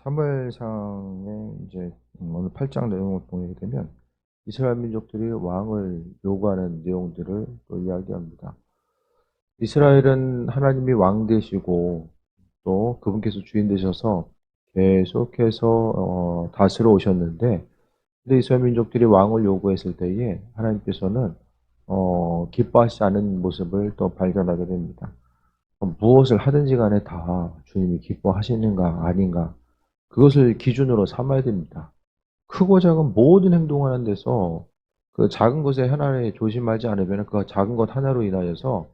사무엘상의 이제 오늘 8장 내용을 보게 되면 이스라엘 민족들이 왕을 요구하는 내용들을 또 이야기합니다. 이스라엘은 하나님이 왕 되시고 또 그분께서 주인 되셔서 계속해서 다스려 오셨는데, 근데 이스라엘 민족들이 왕을 요구했을 때에 하나님께서는 기뻐하시지 않은 모습을 또 발견하게 됩니다. 무엇을 하든지 간에 다 주님이 기뻐하시는가 아닌가, 그것을 기준으로 삼아야 됩니다. 크고 작은 모든 행동하는 데서 그 작은 것에 하나에 조심하지 않으면 그 작은 것 하나로 인하여서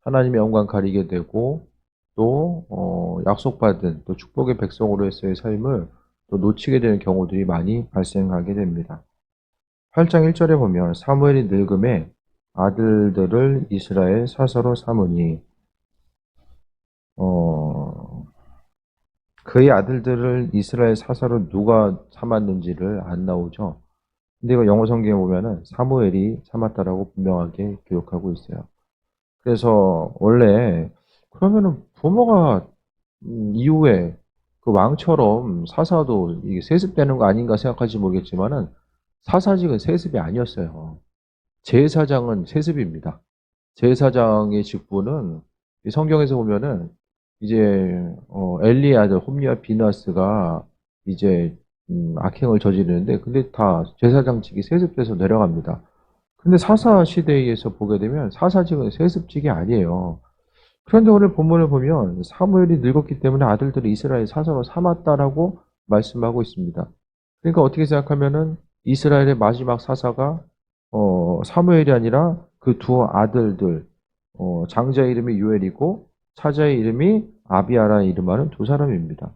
하나님의 영광 가리게 되고, 또 약속받은 또 축복의 백성으로서의 삶을 또 놓치게 되는 경우들이 많이 발생하게 됩니다. 8장 1절에 보면 사무엘이 늙음에 아들들을 이스라엘 사서로 삼으니, 어, 그의 아들들을 이스라엘 사사로 누가 삼았는지를 안 나오죠. 근데 이거 영어 성경에 보면은 사무엘이 삼았다라고 분명하게 기록하고 있어요. 그래서 원래 그러면은 부모가 이후에 그 왕처럼 사사도 이게 세습되는 거 아닌가 생각할지 모르겠지만은 사사직은 세습이 아니었어요. 제사장은 세습입니다. 제사장의 직분은 이 성경에서 보면은 이제 엘리의 아들 홈리와 비나스가 이제 악행을 저지르는데, 근데 다 제사장직이 세습돼서 내려갑니다. 근데 사사 시대에서 보게 되면 사사직은 세습직이 아니에요. 그런데 오늘 본문을 보면 사무엘이 늙었기 때문에 아들들을 이스라엘 사사로 삼았다라고 말씀하고 있습니다. 그러니까 어떻게 생각하면은 이스라엘의 마지막 사사가 사무엘이 아니라 그 두 아들들, 장자의 이름이 요엘이고 차자의 이름이 아비아라는 이름하는 두 사람입니다.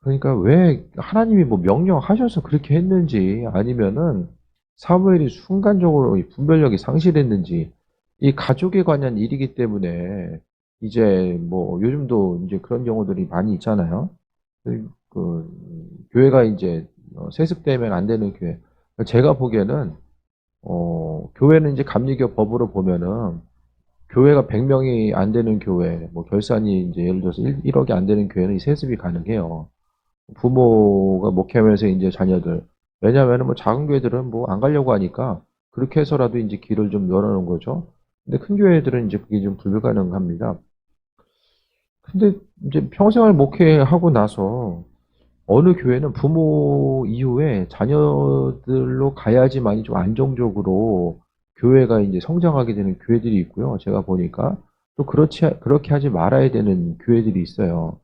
그러니까 왜 하나님이 뭐 명령하셔서 그렇게 했는지, 아니면은 사무엘이 순간적으로 이 분별력이 상실했는지, 이 가족에 관한 일이기 때문에 이제 뭐 요즘도 이제 그런 경우들이 많이 있잖아요. 그 교회가 이제 세습되면 안 되는 교회. 제가 보기에는 교회는 이제 감리교 법으로 보면은 교회가 100명이 안 되는 교회, 뭐 결산이 이제 예를 들어서 1억이 안 되는 교회는 이 세습이 가능해요. 부모가 목회하면서 이제 자녀들. 왜냐하면 뭐 작은 교회들은 뭐 안 가려고 하니까 그렇게 해서라도 이제 길을 좀 열어놓은 거죠. 근데 큰 교회들은 이제 그게 좀 불가능합니다. 근데 이제 평생을 목회하고 나서 어느 교회는 부모 이후에 자녀들로 가야지만이 좀 안정적으로 교회가 이제 성장하게 되는 교회들이 있고요. 제가 보니까 또 그렇게 하지 말아야 되는 교회들이 있어요.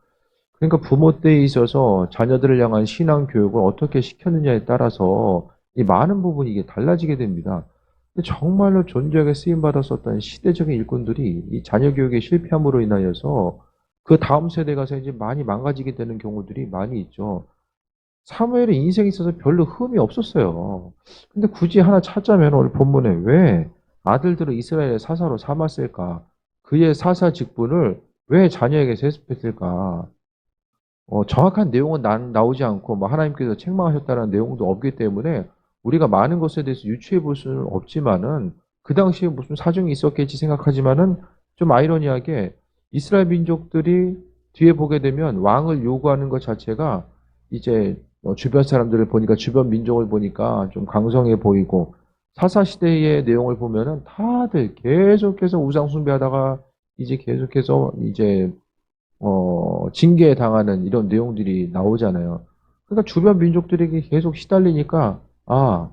그러니까 부모 때에 있어서 자녀들을 향한 신앙 교육을 어떻게 시켰느냐에 따라서 이 많은 부분이 이게 달라지게 됩니다. 근데 정말로 존귀하게 쓰임 받았었던 시대적인 일꾼들이 이 자녀 교육에 실패함으로 인하여서 그 다음 세대 가서 이제 많이 망가지게 되는 경우들이 많이 있죠. 사무엘의 인생에 있어서 별로 흠이 없었어요. 근데 굳이 하나 찾자면 오늘 본문에 왜 아들들을 이스라엘의 사사로 삼았을까? 그의 사사 직분을 왜 자녀에게 세습했을까? 정확한 내용은 나오지 않고 뭐 하나님께서 책망하셨다는 내용도 없기 때문에 우리가 많은 것에 대해서 유추해 볼 수는 없지만은, 그 당시에 무슨 사정이 있었겠지 생각하지만은, 좀 아이러니하게 이스라엘 민족들이 뒤에 보게 되면 왕을 요구하는 것 자체가 이제 주변 사람들을 보니까, 주변 민족을 보니까 좀 강성해 보이고, 사사 시대의 내용을 보면은 다들 계속해서 우상 숭배하다가 이제 계속해서 이제 징계에 당하는 이런 내용들이 나오잖아요. 그러니까 주변 민족들에게 계속 시달리니까, 아,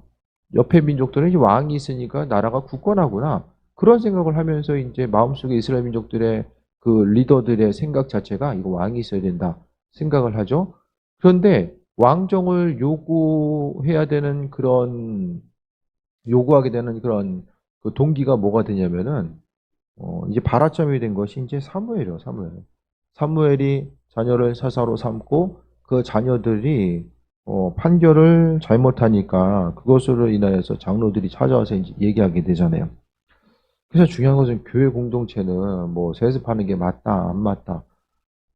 옆에 민족들은 이제 왕이 있으니까 나라가 굳건하구나. 그런 생각을 하면서 이제 마음속에 이스라엘 민족들의 그 리더들의 생각 자체가 이거 왕이 있어야 된다 생각을 하죠. 그런데 왕정을 요구하게 되는 그런 그 동기가 뭐가 되냐면은, 이제 발화점이 된 것이 이제 사무엘이요, 사무엘. 사무엘이 자녀를 사사로 삼고 그 자녀들이 판결을 잘못하니까 그것으로 인하여서 장로들이 찾아와서 이제 얘기하게 되잖아요. 그래서 중요한 것은 교회 공동체는 뭐 세습하는 게 맞다, 안 맞다.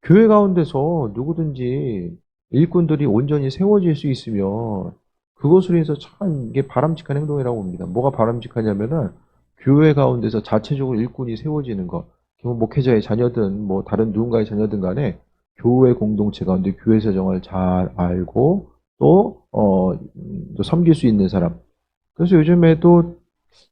교회 가운데서 누구든지 일꾼들이 온전히 세워질 수 있으면 그것으로 인해서 참 이게 바람직한 행동이라고 봅니다. 뭐가 바람직하냐면은 교회 가운데서 자체적으로 일꾼이 세워지는 것. 뭐 목회자의 자녀든 뭐 다른 누군가의 자녀든 간에 교회 공동체 가운데 교회 사정을 잘 알고 또 섬길 수 있는 사람. 그래서 요즘에도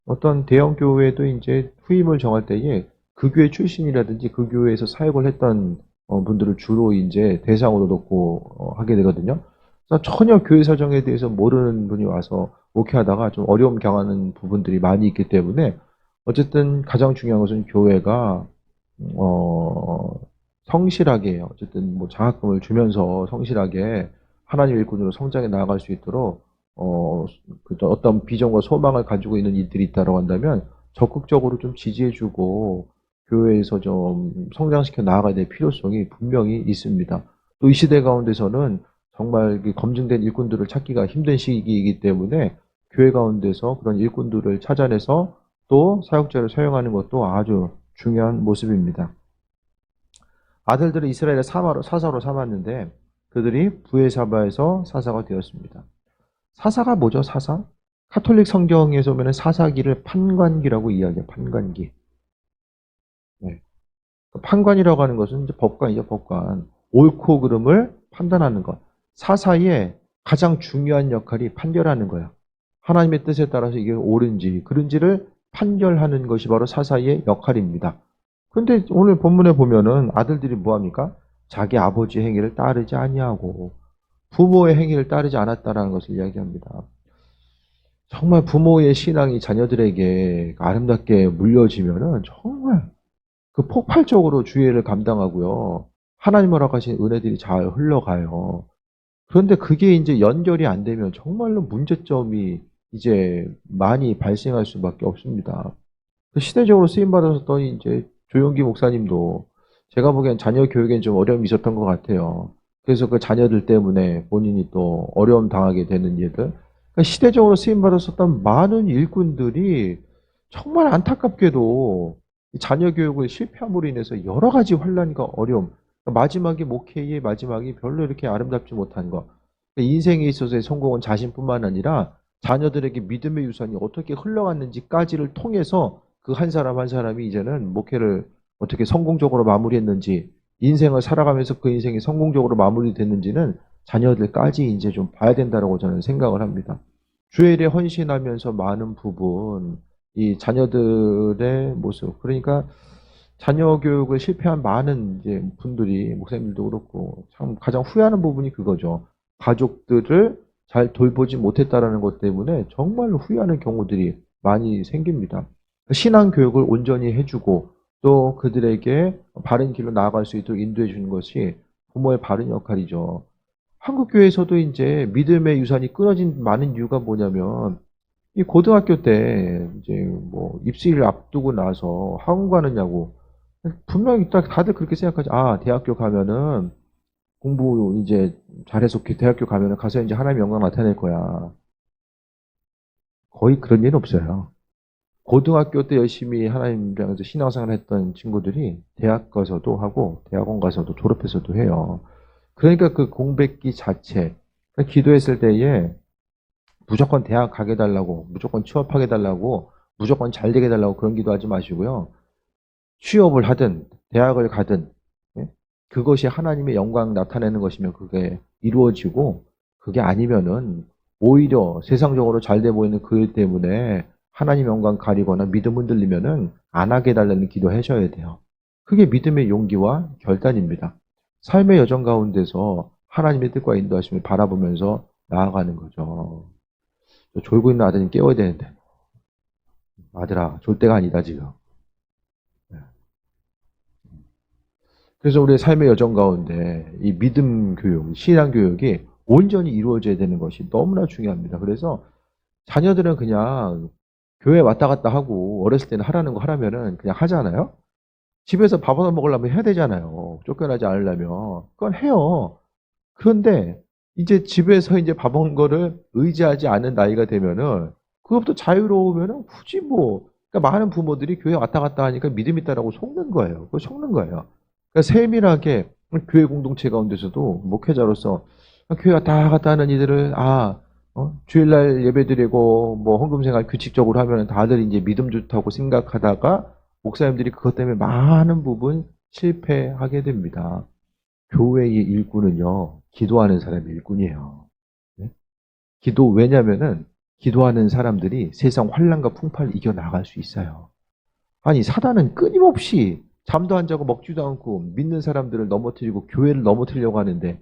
어떤 대형 교회도 이제 후임을 정할 때에 그 교회 출신이라든지 그 교회에서 사역을 했던 분들을 주로 이제 대상으로 놓고 하게 되거든요. 그래서 전혀 교회 사정에 대해서 모르는 분이 와서 목회하다가 좀 어려움 겪는 부분들이 많이 있기 때문에 어쨌든 가장 중요한 것은 교회가 어, 성실하게 어쨌든 뭐 장학금을 주면서 성실하게 하나님의 일꾼으로 성장해 나아갈 수 있도록 어떤 비전과 소망을 가지고 있는 이들이 있다고 한다면 적극적으로 좀 지지해주고 교회에서 좀 성장시켜 나아가야 될 필요성이 분명히 있습니다. 또 이 시대 가운데서는 정말 검증된 일꾼들을 찾기가 힘든 시기이기 때문에 교회 가운데서 그런 일꾼들을 찾아내서 또 사역자를 사용하는 것도 아주 중요한 모습입니다. 아들들을 이스라엘의 사사로 삼았는데 그들이 부에사바에서 사사가 되었습니다. 사사가 뭐죠? 사사? 카톨릭 성경에서 보면 사사기를 판관기라고 이야기해요. 판관기. 네. 판관이라고 하는 것은 이제 법관이죠. 법관. 옳고 그름을 판단하는 것. 사사의 가장 중요한 역할이 판결하는 거야. 하나님의 뜻에 따라서 이게 옳은지 그른지를 판결하는 것이 바로 사사의 역할입니다. 근데 오늘 본문에 보면은 아들들이 뭐합니까? 자기 아버지의 행위를 따르지 아니하고 부모의 행위를 따르지 않았다라는 것을 이야기합니다. 정말 부모의 신앙이 자녀들에게 아름답게 물려지면은 정말 그 폭발적으로 주의를 감당하고요. 하나님 허락하신 은혜들이 잘 흘러가요. 그런데 그게 이제 연결이 안 되면 정말로 문제점이 이제 많이 발생할 수밖에 없습니다. 시대적으로 쓰임받았던 이제 조용기 목사님도 제가 보기엔 자녀 교육엔 좀 어려움이 있었던 것 같아요. 그래서 그 자녀들 때문에 본인이 또 어려움 당하게 되는 일들. 그러니까 시대적으로 쓰임받았었던 많은 일꾼들이 정말 안타깝게도 자녀 교육을 실패함으로 인해서 여러 가지 환란과 어려움, 그러니까 마지막에 목회의 마지막이 별로 이렇게 아름답지 못한 것. 그러니까 인생에 있어서의 성공은 자신뿐만 아니라 자녀들에게 믿음의 유산이 어떻게 흘러갔는지까지를 통해서 그 한 사람 한 사람이 이제는 목회를 어떻게 성공적으로 마무리했는지, 인생을 살아가면서 그 인생이 성공적으로 마무리됐는지는 자녀들까지 이제 좀 봐야 된다고 저는 생각을 합니다. 주의 일에 헌신하면서 많은 부분, 이 자녀들의 모습, 그러니까 자녀 교육을 실패한 많은 이제 분들이, 목사님들도 그렇고, 참 가장 후회하는 부분이 그거죠. 가족들을 잘 돌보지 못했다라는 것 때문에 정말로 후회하는 경우들이 많이 생깁니다. 신앙 교육을 온전히 해주고 또 그들에게 바른 길로 나아갈 수 있도록 인도해 주는 것이 부모의 바른 역할이죠. 한국 교회에서도 이제 믿음의 유산이 끊어진 많은 이유가 뭐냐면 이 고등학교 때 이제 뭐 입시를 앞두고 나서 학원 가느냐고 분명히 딱 다들 그렇게 생각하죠. 아, 대학교 가면은 공부 이제 잘해서 대학교 가면은 가서 이제 하나님의 영광 나타낼 거야. 거의 그런 일은 없어요. 고등학교 때 열심히 하나님이랑서 신앙생활을 했던 친구들이 대학 가서도 하고 대학원 가서도 졸업해서도 해요. 그러니까 그 공백기 자체, 그러니까 기도했을 때에 무조건 대학 가게 달라고, 무조건 취업하게 달라고, 무조건 잘 되게 달라고 그런 기도하지 마시고요. 취업을 하든 대학을 가든 예? 그것이 하나님의 영광 나타내는 것이면 그게 이루어지고 그게 아니면은 오히려 세상적으로 잘 돼 보이는 그 일 때문에 하나님 영광 가리거나 믿음 흔들리면은 안 하게 달라는 기도 하셔야 돼요. 그게 믿음의 용기와 결단입니다. 삶의 여정 가운데서 하나님의 뜻과 인도하심을 바라보면서 나아가는 거죠. 졸고 있는 아드님 깨워야 되는데 아들아 졸 때가 아니다 지금. 그래서 우리의 삶의 여정 가운데 이 믿음 교육, 신앙 교육이 온전히 이루어져야 되는 것이 너무나 중요합니다. 그래서 자녀들은 그냥 교회 왔다 갔다 하고 어렸을 때는 하라는 거 하라면은 그냥 하잖아요. 집에서 밥 얻어 먹으려면 해야 되잖아요. 쫓겨나지 않으려면. 그건 해요. 그런데 이제 집에서 이제 밥 먹는 거를 의지하지 않는 나이가 되면은 그것부터 자유로우면은 굳이 뭐 그러니까 많은 부모들이 교회 왔다 갔다 하니까 믿음 있다라고 속는 거예요. 그거 속는 거예요. 그러니까 세밀하게 교회 공동체 가운데서도 목회자로서 교회 왔다 갔다 하는 이들을 주일날 예배드리고 뭐 헌금생활 규칙적으로 하면 다들 이제 믿음 좋다고 생각하다가 목사님들이 그것 때문에 많은 부분 실패하게 됩니다. 교회의 일꾼은요, 기도하는 사람의 일꾼이에요. 네? 왜냐면은, 기도하는 사람들이 세상 환난과 풍파를 이겨나갈 수 있어요. 아니, 사단은 끊임없이 잠도 안 자고 먹지도 않고 믿는 사람들을 넘어뜨리고 교회를 넘어뜨리려고 하는데,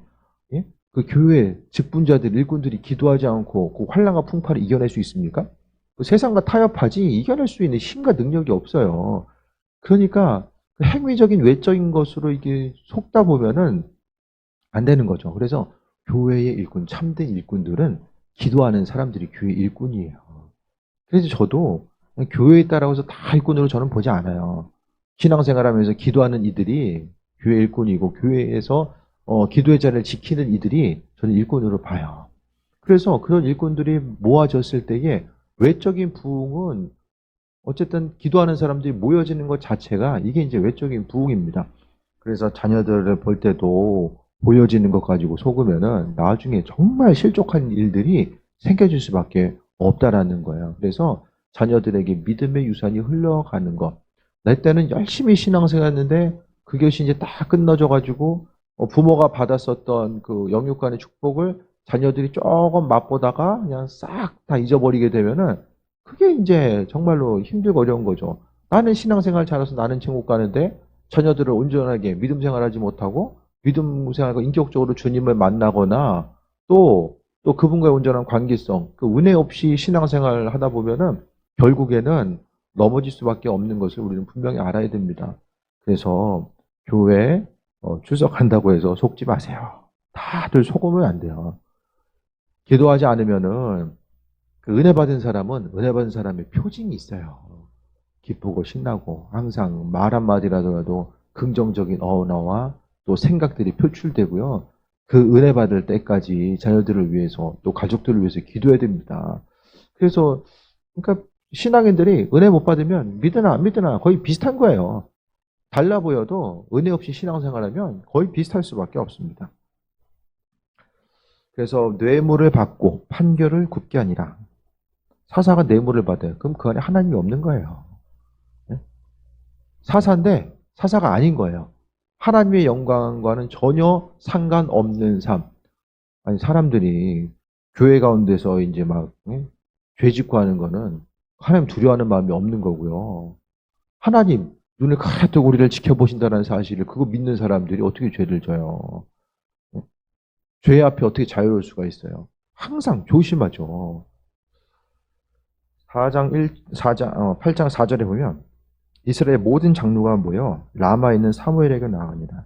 예? 그 교회 직분자들, 일꾼들이 기도하지 않고 그 환난과 풍파를 이겨낼 수 있습니까? 그 세상과 타협하지 이겨낼 수 있는 힘과 능력이 없어요. 그러니까 그 행위적인 외적인 것으로 이게 속다 보면은 안 되는 거죠. 그래서 교회의 일꾼, 참된 일꾼들은 기도하는 사람들이 교회 일꾼이에요. 그래서 저도 교회에 있다라고 해서 다 일꾼으로 저는 보지 않아요. 신앙생활하면서 기도하는 이들이 교회 일꾼이고 교회에서 기도의 자리를 지키는 이들이 저는 일꾼으로 봐요. 그래서 그런 일꾼들이 모아졌을 때에 외적인 부흥은 어쨌든 기도하는 사람들이 모여지는 것 자체가 이게 이제 외적인 부흥입니다. 그래서 자녀들을 볼 때도 보여지는 것 가지고 속으면은 나중에 정말 실족한 일들이 생겨질 수밖에 없다라는 거예요. 그래서 자녀들에게 믿음의 유산이 흘러가는 것. 내 때는 열심히 신앙생활했는데 그것이 이제 다 끝나져 가지고 부모가 받았었던 그 영육간의 축복을 자녀들이 조금 맛보다가 그냥 싹 다 잊어버리게 되면은 그게 이제 정말로 힘들고 어려운 거죠. 나는 신앙생활 잘해서 나는 천국 가는데 자녀들을 온전하게 믿음 생활하지 못하고 믿음 생활과 인격적으로 주님을 만나거나 또 그분과의 온전한 관계성, 그 은혜 없이 신앙생활 하다 보면은 결국에는 넘어질 수밖에 없는 것을 우리는 분명히 알아야 됩니다. 그래서 교회 출석한다고 해서 속지 마세요. 다들 속으면 안 돼요. 기도하지 않으면은 그 은혜 받은 사람은 은혜 받은 사람의 표징이 있어요. 기쁘고 신나고 항상 말 한마디라도 긍정적인 언어와 또 생각들이 표출되고요. 그 은혜 받을 때까지 자녀들을 위해서 또 가족들을 위해서 기도해야 됩니다. 그래서 그러니까 신앙인들이 은혜 못 받으면 믿으나 안 믿으나 거의 비슷한 거예요. 달라 보여도 은혜 없이 신앙생활하면 거의 비슷할 수밖에 없습니다. 그래서 뇌물을 받고 판결을 굽게 하니라. 사사가 뇌물을 받아요. 그럼 그 안에 하나님이 없는 거예요. 사사인데 사사가 아닌 거예요. 하나님의 영광과는 전혀 상관없는 삶. 아니 사람들이 교회 가운데서 이제 막 죄짓고 하는 거는 하나님 두려워하는 마음이 없는 거고요. 하나님 눈을 가라뜨고 우리를 지켜보신다는 사실을 그거 믿는 사람들이 어떻게 죄를 져요? 죄 앞에 어떻게 자유로울 수가 있어요? 항상 조심하죠. 8장 4절에 보면 이스라엘 모든 장로가 모여 라마에 있는 사무엘에게 나아갑니다.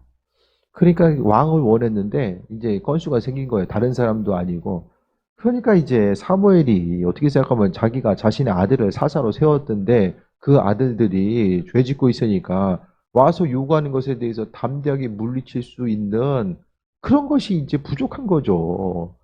그러니까 왕을 원했는데 이제 건수가 생긴 거예요. 다른 사람도 아니고. 그러니까 이제 사무엘이 어떻게 생각하면 자기가 자신의 아들을 사사로 세웠던데 그 아들들이 죄 짓고 있으니까 와서 요구하는 것에 대해서 담대하게 물리칠 수 있는 그런 것이 이제 부족한 거죠.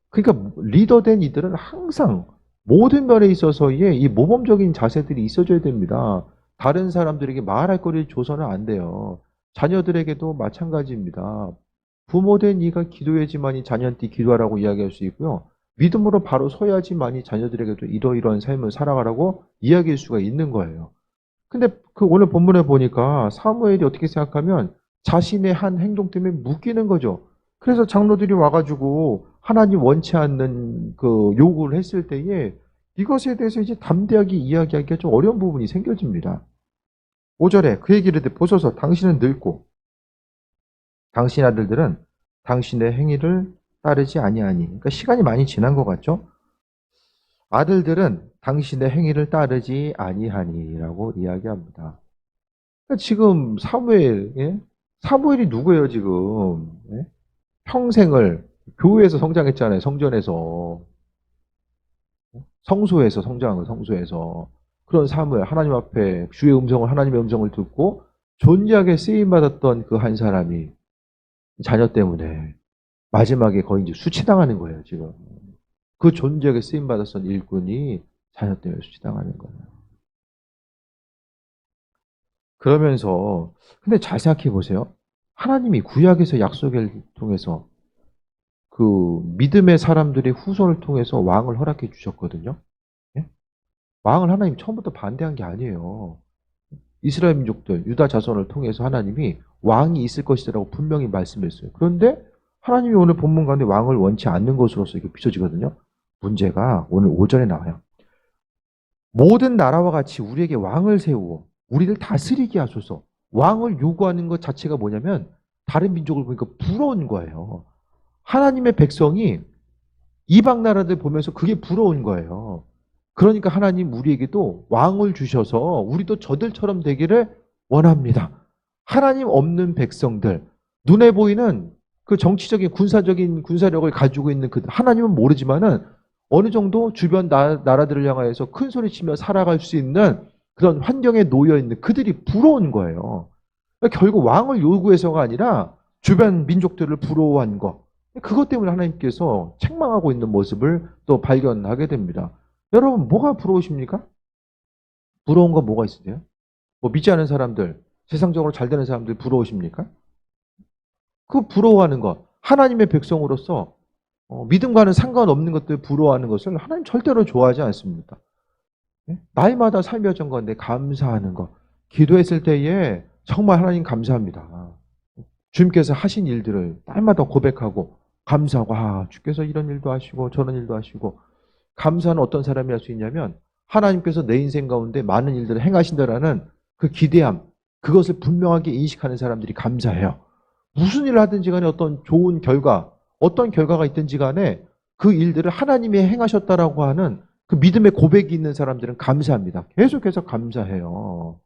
그러니까 리더된 이들은 항상 모든 면에 있어서의 이 모범적인 자세들이 있어줘야 됩니다. 다른 사람들에게 말할 거리를 줘서는 안 돼요. 자녀들에게도 마찬가지입니다. 부모된 이가 기도해야지만이 자녀한테 기도하라고 이야기할 수 있고요. 믿음으로 바로 서야지만이 자녀들에게도 이러이러한 삶을 살아가라고 이야기할 수가 있는 거예요. 근데 그 오늘 본문에 보니까 사무엘이 어떻게 생각하면 자신의 한 행동 때문에 묶이는 거죠. 그래서 장로들이 와가지고 하나님 원치 않는 그 요구를 했을 때에 이것에 대해서 이제 담대하게 이야기하기가 좀 어려운 부분이 생겨집니다. 5절에 그 얘기를 보소서 당신은 늙고 당신 아들들은 당신의 행위를 따르지 아니하니. 그러니까 시간이 많이 지난 것 같죠? 아들들은 당신의 행위를 따르지 아니하니라고 이야기합니다. 그러니까 지금 사무엘, 예? 사무엘이 누구예요 지금? 예? 평생을 교회에서 성장했잖아요. 성전에서 성소에서 성장을 성소에서 그런 사무엘 하나님 앞에 주의 음성을 하나님의 음성을 듣고 존귀하게 쓰임 받았던 그 한 사람이 자녀 때문에 마지막에 거의 이제 수치당하는 거예요 지금. 그 존귀하게 쓰임 받았던 일꾼이 자녀 때문에 수치당하는 거예요. 그러면서 근데 잘 생각해 보세요. 하나님이 구약에서 약속을 통해서 그 믿음의 사람들의 후손을 통해서 왕을 허락해 주셨거든요. 예? 왕을 하나님 처음부터 반대한 게 아니에요. 이스라엘 민족들, 유다 자손을 통해서 하나님이 왕이 있을 것이라고 분명히 말씀했어요. 그런데 하나님이 오늘 본문 가운데 왕을 원치 않는 것으로서 이렇게 비춰지거든요. 문제가 오늘 오전에 나와요. 모든 나라와 같이 우리에게 왕을 세우고 우리를 다스리게 하소서. 왕을 요구하는 것 자체가 뭐냐면 다른 민족을 보니까 부러운 거예요. 하나님의 백성이 이방 나라들 보면서 그게 부러운 거예요. 그러니까 하나님 우리에게도 왕을 주셔서 우리도 저들처럼 되기를 원합니다. 하나님 없는 백성들, 눈에 보이는 그 정치적인 군사적인 군사력을 가지고 있는 그 하나님은 모르지만은 어느 정도 주변 나라들을 향하여서 큰 소리 치며 살아갈 수 있는 그런 환경에 놓여 있는 그들이 부러운 거예요. 그러니까 결국 왕을 요구해서가 아니라 주변 민족들을 부러워한 것. 그것 때문에 하나님께서 책망하고 있는 모습을 또 발견하게 됩니다. 여러분, 뭐가 부러우십니까? 부러운 거 뭐가 있으세요? 뭐 믿지 않은 사람들, 세상적으로 잘 되는 사람들 부러우십니까? 그 부러워하는 것, 하나님의 백성으로서 믿음과는 상관없는 것들 부러워하는 것을 하나님 절대로 좋아하지 않습니다. 날마다 삶의 여정 가운데 감사하는 것, 기도했을 때에 정말 하나님 감사합니다. 주님께서 하신 일들을 날마다 고백하고 감사하고 주께서 이런 일도 하시고 저런 일도 하시고 감사는 어떤 사람이 할 수 있냐면 하나님께서 내 인생 가운데 많은 일들을 행하신다라는 그 기대함, 그것을 분명하게 인식하는 사람들이 감사해요. 무슨 일을 하든지 간에 어떤 좋은 결과, 어떤 결과가 있든지 간에 그 일들을 하나님이 행하셨다라고 하는 그 믿음의 고백이 있는 사람들은 감사합니다. 계속해서 감사해요.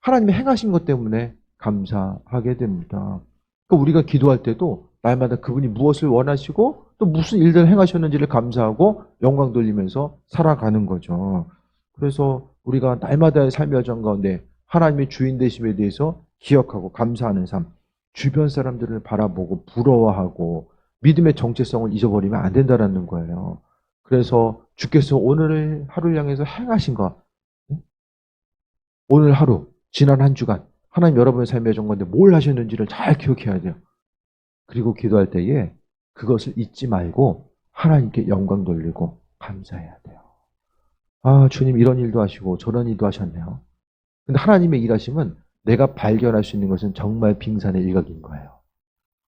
하나님이 행하신 것 때문에 감사하게 됩니다. 그러니까 우리가 기도할 때도 날마다 그분이 무엇을 원하시고 또 무슨 일들을 행하셨는지를 감사하고 영광 돌리면서 살아가는 거죠. 그래서 우리가 날마다의 삶의 여정 가운데 하나님의 주인 되심에 대해서 기억하고 감사하는 삶, 주변 사람들을 바라보고 부러워하고 믿음의 정체성을 잊어버리면 안 된다는 거예요. 그래서 주께서 오늘 하루를 향해서 행하신 것, 오늘 하루, 지난 한 주간 하나님 여러분의 삶의 여정 가운데 뭘 하셨는지를 잘 기억해야 돼요. 그리고 기도할 때에 그것을 잊지 말고 하나님께 영광 돌리고 감사해야 돼요. 주님 이런 일도 하시고 저런 일도 하셨네요. 근데 하나님의 일하심은 내가 발견할 수 있는 것은 정말 빙산의 일각인 거예요.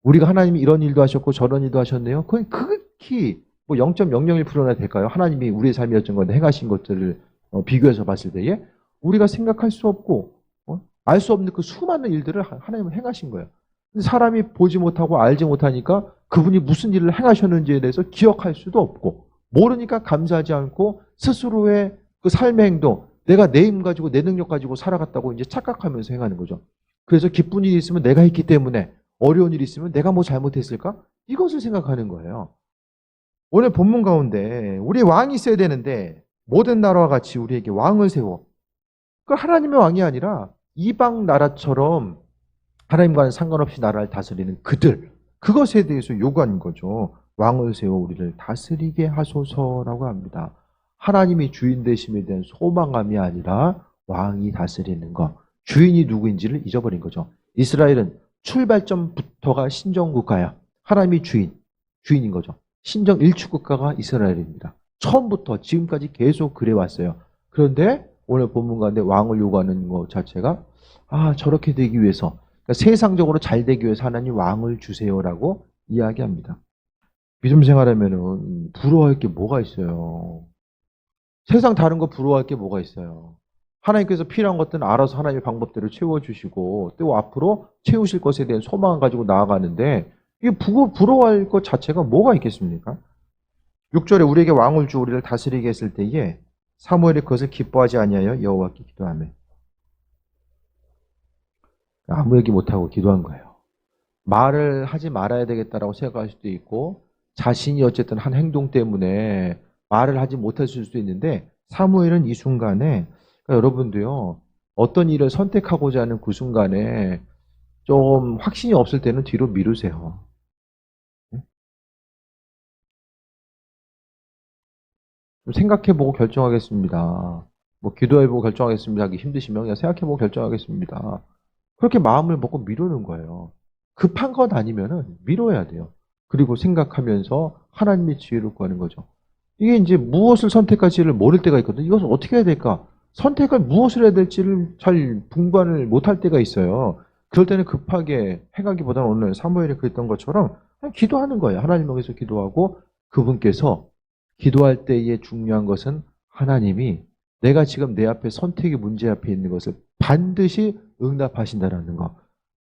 우리가 하나님이 이런 일도 하셨고 저런 일도 하셨네요. 그건 극히 뭐 0.001%나 될까요? 하나님이 우리의 삶의 여정 가운데 행하신 것들을 비교해서 봤을 때에 우리가 생각할 수 없고 알 수 없는 그 수많은 일들을 하나님은 행하신 거예요. 사람이 보지 못하고 알지 못하니까 그분이 무슨 일을 행하셨는지에 대해서 기억할 수도 없고 모르니까 감사하지 않고 스스로의 그 삶의 행동, 내가 내 힘 가지고 내 능력 가지고 살아갔다고 이제 착각하면서 행하는 거죠. 그래서 기쁜 일이 있으면 내가 했기 때문에 어려운 일이 있으면 내가 뭐 잘못했을까? 이것을 생각하는 거예요. 오늘 본문 가운데 우리 왕이 있어야 되는데 모든 나라와 같이 우리에게 왕을 세워. 그 하나님의 왕이 아니라 이방 나라처럼 하나님과는 상관없이 나라를 다스리는 그들, 그것에 대해서 요구하는 거죠. 왕을 세워 우리를 다스리게 하소서라고 합니다. 하나님이 주인 되심에 대한 소망함이 아니라 왕이 다스리는 것, 주인이 누구인지를 잊어버린 거죠. 이스라엘은 출발점부터가 신정국가야. 하나님이 주인인 거죠. 신정 일축국가가 이스라엘입니다. 처음부터 지금까지 계속 그래왔어요. 그런데 오늘 본문 가운데 왕을 요구하는 것 자체가 저렇게 되기 위해서, 그러니까 세상적으로 잘 되기 위해서 하나님 왕을 주세요라고 이야기합니다. 믿음 생활하면은 부러워할 게 뭐가 있어요? 세상 다른 거 부러워할 게 뭐가 있어요? 하나님께서 필요한 것들은 알아서 하나님의 방법대로 채워주시고 또 앞으로 채우실 것에 대한 소망을 가지고 나아가는데 이게 부러워할 것 자체가 뭐가 있겠습니까? 6절에 우리에게 왕을 주 우리를 다스리게 했을 때에 사무엘이 그것을 기뻐하지 아니하여 여호와께 기도하며 아무 얘기 못하고 기도한 거예요. 말을 하지 말아야 되겠다라고 생각할 수도 있고 자신이 어쨌든 한 행동 때문에 말을 하지 못했을 수도 있는데 사무엘은 이 순간에 그러니까 여러분도요 어떤 일을 선택하고자 하는 그 순간에 좀 확신이 없을 때는 뒤로 미루세요. 좀 생각해보고 결정하겠습니다. 뭐 기도해보고 결정하겠습니다 하기 힘드시면 그냥 생각해보고 결정하겠습니다. 그렇게 마음을 먹고 미루는 거예요. 급한 것 아니면은 미뤄야 돼요. 그리고 생각하면서 하나님의 지혜를 구하는 거죠. 이게 이제 무엇을 선택할지를 모를 때가 있거든요. 이것을 어떻게 해야 될까? 선택을 무엇을 해야 될지를 잘 분간을 못할 때가 있어요. 그럴 때는 급하게 행하기보다는 오늘 사무엘이 그랬던 것처럼 그냥 기도하는 거예요. 하나님 명에서 기도하고 그분께서 기도할 때에 중요한 것은 하나님이 내가 지금 내 앞에 선택의 문제 앞에 있는 것을 반드시 응답하신다라는 거.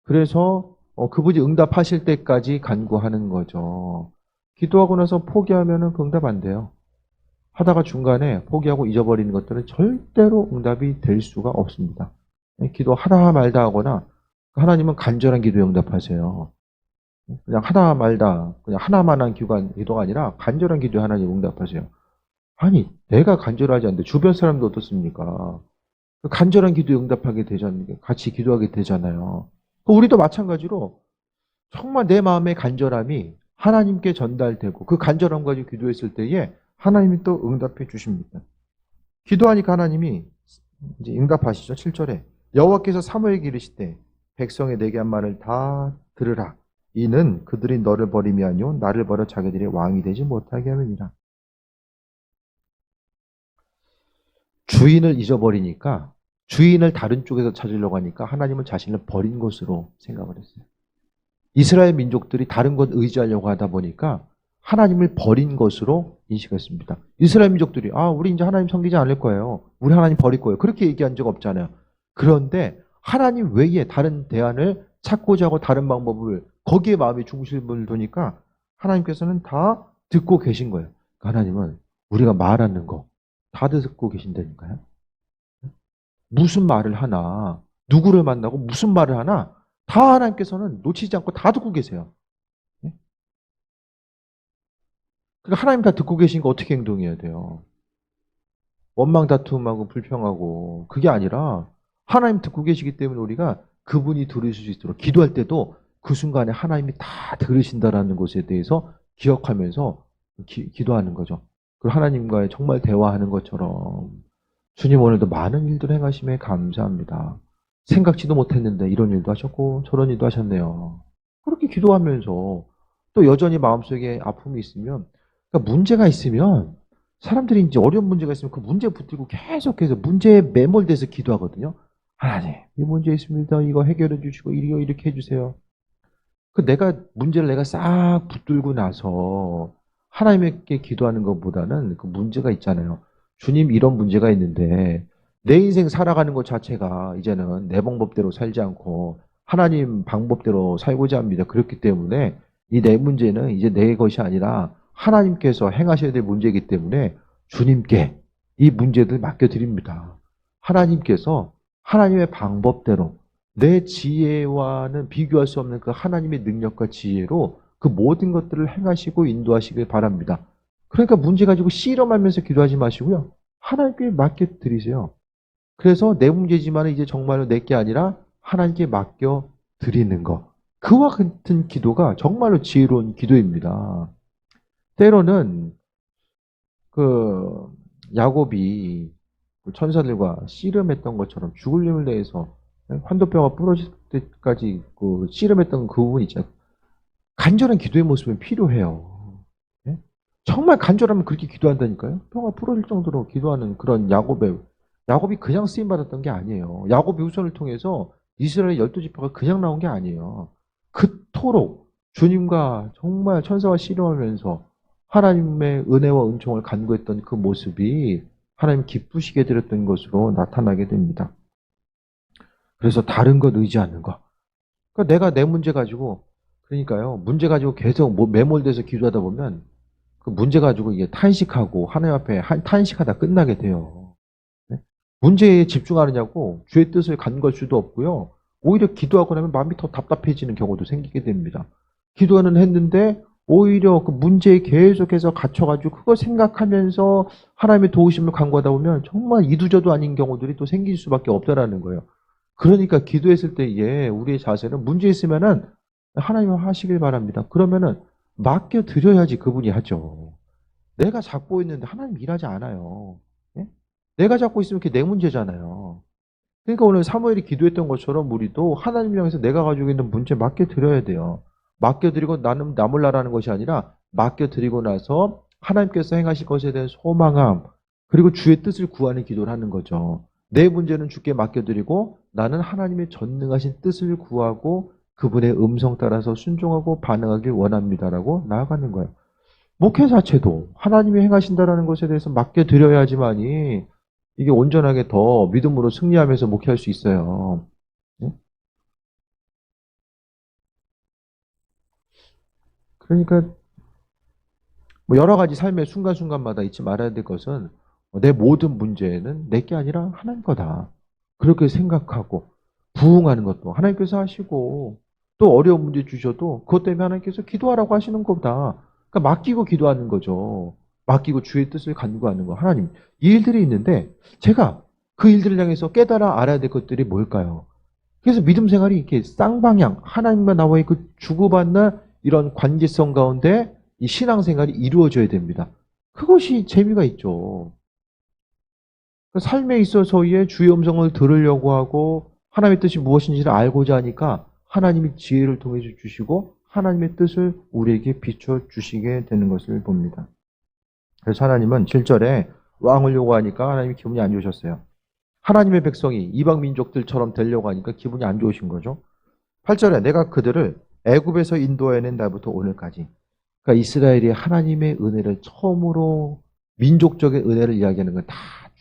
그래서 그분이 응답하실 때까지 간구하는 거죠. 기도하고 나서 포기하면은 그 응답 안 돼요. 하다가 중간에 포기하고 잊어버리는 것들은 절대로 응답이 될 수가 없습니다. 기도하다 말다 하거나 하나님은 간절한 기도에 응답하세요. 그냥 하다 말다, 그냥 하나만 한 기도가 아니라 간절한 기도에 하나님 응답하세요. 아니, 내가 간절하지 않는데 주변 사람도 어떻습니까? 간절한 기도에 응답하게 되잖아요. 같이 기도하게 되잖아요. 우리도 마찬가지로 정말 내 마음의 간절함이 하나님께 전달되고 그 간절함 가지고 기도했을 때에 하나님이 또 응답해 주십니다. 기도하니까 하나님이 이제 응답하시죠. 7절에 여호와께서 사무엘에게 이르시되 백성의 내게 한 말을 다 들으라. 이는 그들이 너를 버림이 아니요 나를 버려 자기들의 왕이 되지 못하게 함이니라. 주인을 잊어버리니까 주인을 다른 쪽에서 찾으려고 하니까 하나님은 자신을 버린 것으로 생각을 했어요. 이스라엘 민족들이 다른 것 의지하려고 하다 보니까 하나님을 버린 것으로 인식했습니다. 이스라엘 민족들이 우리 이제 하나님 섬기지 않을 거예요. 우리 하나님 버릴 거예요. 그렇게 얘기한 적 없잖아요. 그런데 하나님 외에 다른 대안을 찾고자 하고 다른 방법을 거기에 마음의 중심을 두니까 하나님께서는 다 듣고 계신 거예요. 하나님은 우리가 말하는 거 다 듣고 계신다니까요. 무슨 말을 하나, 누구를 만나고 무슨 말을 하나 다 하나님께서는 놓치지 않고 다 듣고 계세요. 그러니까 하나님 다 듣고 계시니까 어떻게 행동해야 돼요? 원망 다툼하고 불평하고 그게 아니라 하나님 듣고 계시기 때문에 우리가 그분이 들으실 수 있도록 기도할 때도 그 순간에 하나님이 다 들으신다라는 것에 대해서 기억하면서 기도하는 거죠. 그 하나님과의 정말 대화하는 것처럼 주님 오늘도 많은 일들 행하심에 감사합니다. 생각지도 못했는데 이런 일도 하셨고 저런 일도 하셨네요. 그렇게 기도하면서 또 여전히 마음속에 아픔이 있으면 그러니까 문제가 있으면 사람들이 이제 어려운 문제가 있으면 그 문제 붙들고 계속해서 문제에 매몰돼서 기도하거든요. 하나님, 이 문제 있습니다. 이거 해결해 주시고 이렇게 해주세요. 그 문제를 내가 싹 붙들고 나서 하나님께 기도하는 것보다는 그 문제가 있잖아요. 주님 이런 문제가 있는데 내 인생 살아가는 것 자체가 이제는 내 방법대로 살지 않고 하나님 방법대로 살고자 합니다. 그렇기 때문에 이 내 문제는 이제 내 것이 아니라 하나님께서 행하셔야 될 문제이기 때문에 주님께 이 문제들 맡겨드립니다. 하나님께서 하나님의 방법대로 내 지혜와는 비교할 수 없는 그 하나님의 능력과 지혜로 그 모든 것들을 행하시고 인도하시길 바랍니다. 그러니까 문제 가지고 씨름하면서 기도하지 마시고요. 하나님께 맡겨드리세요. 그래서 내 문제지만 이제 정말로 내 게 아니라 하나님께 맡겨드리는 것. 그와 같은 기도가 정말로 지혜로운 기도입니다. 때로는 그 야곱이 천사들과 씨름했던 것처럼 죽을 힘을 내서 환도뼈가 부러질 때까지 그 씨름했던 그 부분 있잖아요. 간절한 기도의 모습은 필요해요. 예? 정말 간절하면 그렇게 기도한다니까요. 뼈가 부러질 정도로 기도하는 그런 야곱이 그냥 쓰임 받았던 게 아니에요. 야곱의 후손을 통해서 이스라엘 12지파가 그냥 나온 게 아니에요. 그토록 주님과 정말 천사와 씨름하면서 하나님의 은혜와 은총을 간구했던 그 모습이 하나님 기쁘시게 드렸던 것으로 나타나게 됩니다. 그래서 다른 것 의지하는 거. 그러니까 내가 내 문제 가지고 그러니까요. 문제 가지고 계속 매몰돼서 기도하다 보면 그 문제 가지고 이게 탄식하고 하나님 앞에 탄식하다 끝나게 돼요. 네? 문제에 집중하느냐고 주의 뜻을 간구할 수도 없고요. 오히려 기도하고 나면 마음이 더 답답해지는 경우도 생기게 됩니다. 기도는 했는데 오히려 그 문제에 계속해서 갇혀가지고 그걸 생각하면서 하나님의 도우심을 간구하다 보면 정말 이두저도 아닌 경우들이 또 생길 수밖에 없다라는 거예요. 그러니까 기도했을 때에 우리의 자세는 문제 있으면은 하나님 하시길 바랍니다. 그러면은 맡겨드려야지 그분이 하죠. 내가 잡고 있는데 하나님 일하지 않아요. 예? 내가 잡고 있으면 그게 내 문제잖아요. 그러니까 오늘 사무엘이 기도했던 것처럼 우리도 하나님 향해서 내가 가지고 있는 문제 맡겨드려야 돼요. 맡겨드리고 나는 나 몰라라는 것이 아니라 맡겨드리고 나서 하나님께서 행하실 것에 대한 소망함 그리고 주의 뜻을 구하는 기도를 하는 거죠. 내 문제는 주께 맡겨드리고 나는 하나님의 전능하신 뜻을 구하고 그분의 음성 따라서 순종하고 반응하길 원합니다라고 나아가는 거예요. 목회 자체도 하나님이 행하신다라는 것에 대해서 맡겨드려야지만이 이게 온전하게 더 믿음으로 승리하면서 목회할 수 있어요. 네? 그러니까 뭐 여러 가지 삶의 순간순간마다 잊지 말아야 될 것은 내 모든 문제는 내 게 아니라 하나님 거다. 그렇게 생각하고 부응하는 것도 하나님께서 하시고 또 어려운 문제 주셔도 그것 때문에 하나님께서 기도하라고 하시는 거다. 그러니까 맡기고 기도하는 거죠. 맡기고 주의 뜻을 간구하는 거. 하나님, 이 일들이 있는데 제가 그 일들을 향해서 깨달아 알아야 될 것들이 뭘까요? 그래서 믿음 생활이 이렇게 쌍방향, 하나님과 나와의 그 주고받는 이런 관계성 가운데 이 신앙생활이 이루어져야 됩니다. 그것이 재미가 있죠. 삶에 있어서의 주의 음성을 들으려고 하고 하나님의 뜻이 무엇인지를 알고자 하니까 하나님이 지혜를 통해서 주시고 하나님의 뜻을 우리에게 비춰주시게 되는 것을 봅니다. 그래서 하나님은 7절에 왕을 요구하니까 하나님이 기분이 안 좋으셨어요. 하나님의 백성이 이방 민족들처럼 되려고 하니까 기분이 안 좋으신 거죠. 8절에 내가 그들을 애굽에서 인도해낸 날부터 오늘까지, 그러니까 이스라엘이 하나님의 은혜를 처음으로 민족적인 은혜를 이야기하는 건 다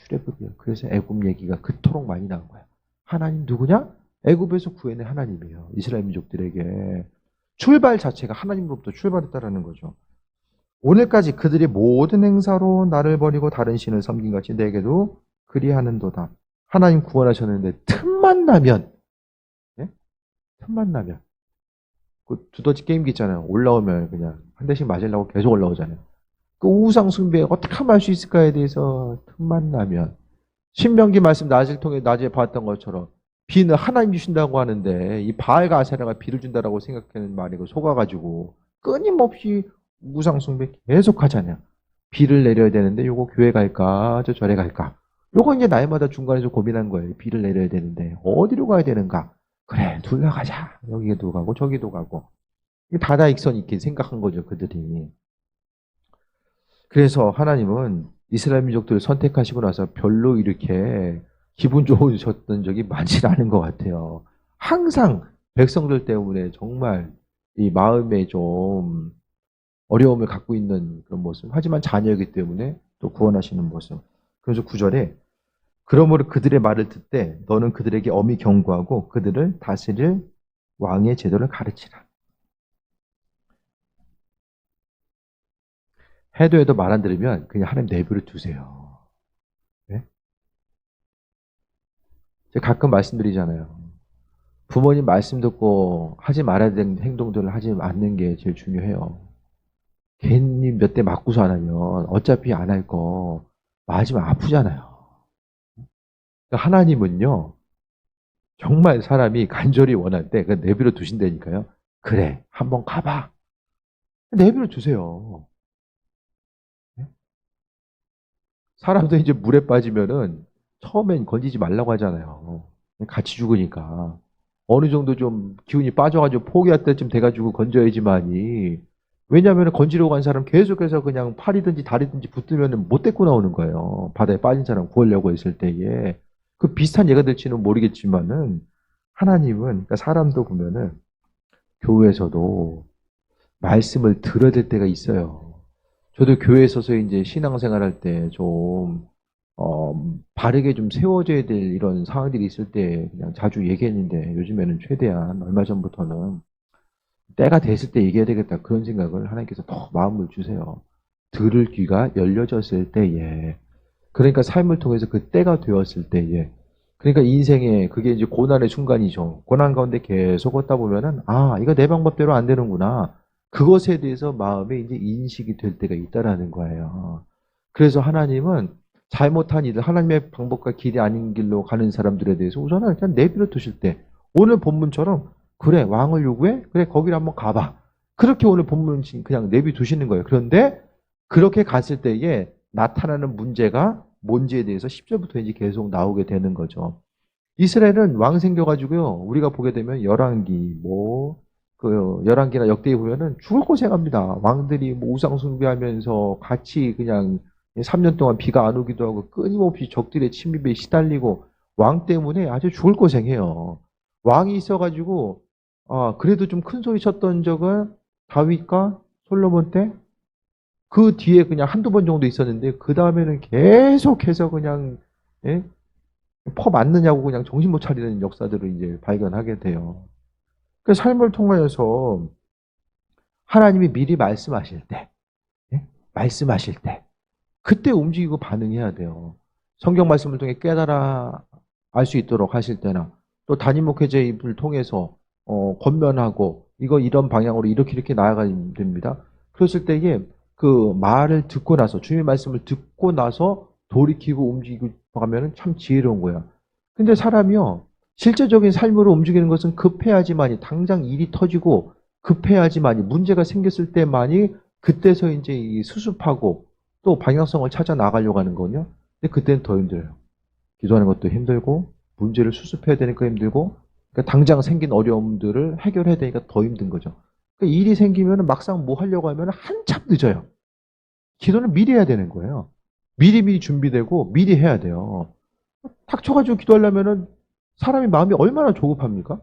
출애굽이에요. 그래서 애굽 얘기가 그토록 많이 나온 거예요. 하나님 누구냐? 애굽에서 구해낸 하나님이에요. 이스라엘 민족들에게 출발 자체가 하나님으로부터 출발했다라는 거죠. 오늘까지 그들이 모든 행사로 나를 버리고 다른 신을 섬긴 같이 내게도 그리하는도다. 하나님 구원하셨는데 틈만 나면, 예? 틈만 나면 그 두더지 게임기 있잖아요. 올라오면 그냥 한 대씩 맞으려고 계속 올라오잖아요. 그 우상 숭배 어떻게 하면 할 수 있을까에 대해서 틈만 나면, 신명기 말씀 낮에 봤던 것처럼 비는 하나님 주신다고 하는데 이 바알과 아세라가 비를 준다라고 생각하는 말이고 속아가지고 끊임없이 우상 숭배 계속 하잖아요. 비를 내려야 되는데 요거 교회 갈까 저 절에 갈까, 요거 이제 날마다 중간에서 고민한 거예요. 비를 내려야 되는데 어디로 가야 되는가. 그래 둘 다 가자. 여기도 가고 저기도 가고. 다다익선 있게 생각한 거죠 그들이. 그래서 하나님은 이스라엘 민족들을 선택하시고 나서 별로 이렇게 기분 좋으셨던 적이 많지 않은 것 같아요. 항상 백성들 때문에 정말 이 마음에 좀 어려움을 갖고 있는 그런 모습. 하지만 자녀이기 때문에 또 구원하시는 모습. 그래서 9절에 그러므로 그들의 말을 듣되 너는 그들에게 엄히 경고하고 그들을 다스릴 왕의 제도를 가르치라. 해도 말 안 들으면 그냥 하나님 내버려 두세요. 네? 제가 가끔 말씀드리잖아요. 부모님 말씀 듣고 하지 말아야 되는 행동들을 하지 않는 게 제일 중요해요. 괜히 몇 대 맞고서 안 하면 어차피 안 할 거 맞으면 아프잖아요. 그러니까 하나님은요, 정말 사람이 간절히 원할 때 그냥 내버려 두신다니까요. 그래, 한번 가봐. 내버려 두세요. 네? 사람도 이제 물에 빠지면은 처음엔 건지지 말라고 하잖아요. 같이 죽으니까. 어느 정도 좀 기운이 빠져가지고 포기할 때쯤 돼가지고 건져야지만이. 왜냐하면 건지려고 한 사람 계속해서 그냥 팔이든지 다리든지 붙으면 못 데리고 나오는 거예요. 바다에 빠진 사람 구하려고 했을 때에. 그 비슷한 예가 될지는 모르겠지만은 하나님은, 그러니까 사람도 보면은 교회에서도 말씀을 들어야 될 때가 있어요. 저도 교회에 서서 이제 신앙생활 할 때 좀, 바르게 좀 세워져야 될 이런 상황들이 있을 때 그냥 자주 얘기했는데 요즘에는 최대한 얼마 전부터는 때가 됐을 때 얘기해야 되겠다 그런 생각을 하나님께서 더 마음을 주세요. 들을 귀가 열려졌을 때에, 그러니까 삶을 통해서 그 때가 되었을 때에, 그러니까 인생에 그게 이제 고난의 순간이죠. 고난 가운데 계속 걷다 보면은 이거 내 방법대로 안 되는구나. 그것에 대해서 마음에 이제 인식이 될 때가 있다라는 거예요. 그래서 하나님은 잘못한 일을 하나님의 방법과 길이 아닌 길로 가는 사람들에 대해서 우선은 일단 내버려 두실 때, 오늘 본문처럼 그래 왕을 요구해? 그래 거기를 한번 가봐. 그렇게 오늘 본문은 그냥 내비 두시는 거예요. 그런데 그렇게 갔을 때에 나타나는 문제가 뭔지에 대해서 10절부터 이제 계속 나오게 되는 거죠. 이스라엘은 왕 생겨가지고요. 우리가 보게 되면 열왕기 열왕기나 역대에 보면은 죽을 고생합니다. 왕들이 우상 숭배하면서 같이 그냥 3년 동안 비가 안 오기도 하고 끊임없이 적들의 침입에 시달리고 왕 때문에 아주 죽을 고생해요. 왕이 있어가지고 그래도 좀 큰 소리 쳤던 적은 다윗과 솔로몬 때, 그 뒤에 그냥 한두 번 정도 있었는데 그 다음에는 계속해서 그냥 예? 퍼 맞느냐고 그냥 정신 못 차리는 역사들을 이제 발견하게 돼요. 그 삶을 통하여서 하나님이 미리 말씀하실 때, 예? 말씀하실 때 그때 움직이고 반응해야 돼요. 성경 말씀을 통해 깨달아 알 수 있도록 하실 때나 또 담임 목회자를 통해서 권면하고 이거 이런 방향으로 이렇게 나아가야 됩니다. 그랬을 때에 그 말을 듣고 나서 주님의 말씀을 듣고 나서 돌이키고 움직이고 하면은 참 지혜로운 거야. 근데 사람이요 실제적인 삶으로 움직이는 것은 급해야지만이 당장 일이 터지고 급해야지만이 문제가 생겼을 때만이 그때서 이제 이 수습하고 또 방향성을 찾아 나가려고 하는 거거든요. 근데 그때는 더 힘들어요. 기도하는 것도 힘들고 문제를 수습해야 되니까 힘들고 그러니까 당장 생긴 어려움들을 해결해야 되니까 더 힘든 거죠. 그러니까 일이 생기면 막상 뭐 하려고 하면 한참 늦어요. 기도는 미리 해야 되는 거예요. 미리 준비되고 미리 해야 돼요. 닥쳐가지고 기도하려면은 사람이 마음이 얼마나 조급합니까?